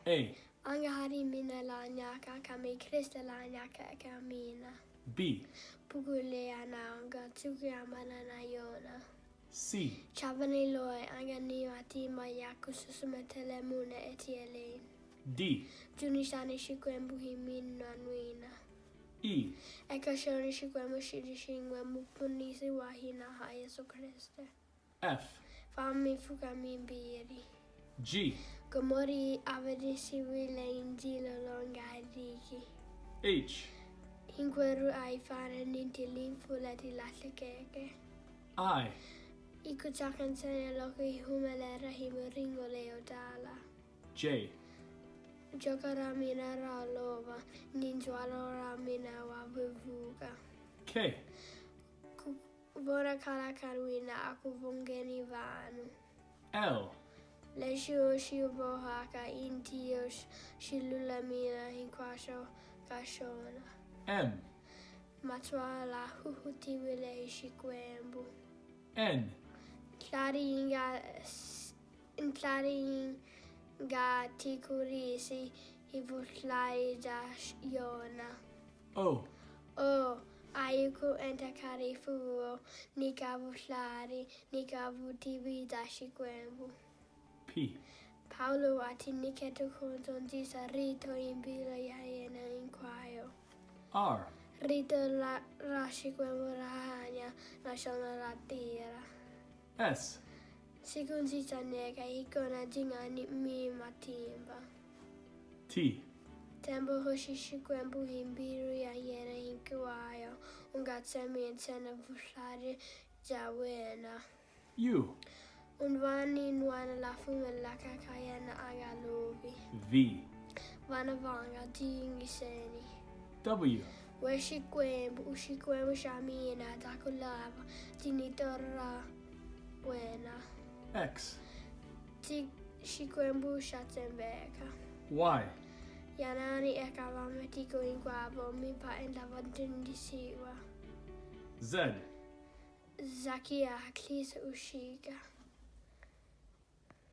A. Angahari mina la nyaka kami Krista la nyaka kamina. B. Pugule anaonga tukiyamana na yona. C. Chavani loy angani matima yaku susumetele mune etiele. D. Junishani shikwembu himin nanuina. E. Eka shoni shikwembu shirishingwe mupunisi wahina ha Yesu Kriste. F. Fami fukami mbiri. G. Gomori avadisi wile injilo longariki. H. Hinkweru aifana nintili fulati latlekeke. I. Ikutakan sene loki humelera himuringo leodala. J. Jokaramina ralova ninjwaloramina wavuvuga. K. Vona kala karwina akuvongeni vanu. L. Lesho shiubohaka intio shilulamina hinkwasho kashona. M. Matwala huhutiwile shikwembu. N. Clari inga tikurisi hivutlai dash yona. O. Ayuku entakari fuo nikavutlari nikavutivi dashikwembu. P. Paulo ati niketu kontonjisa rito imbila yayena inkwayo. R. Rito rashikwembu rahanya nashona ratira. S. Sikunjisa neka ikona jingani mi matimba. T. Tembo hoshishikwembu himbiru yayena inkwayo. Ungatsemi ensena vutlari jawena. U. Unvani nwana lafumela kakayana agalovi. V. Vanavanga jingiseni. W. Ushikwembu shamina takulava jinitora wena. X. Shikwembu shatsembeka. Y. Yanani ekavametiko inkwavo mipa endavandindisiwa. Z. Zakia klisa ushika.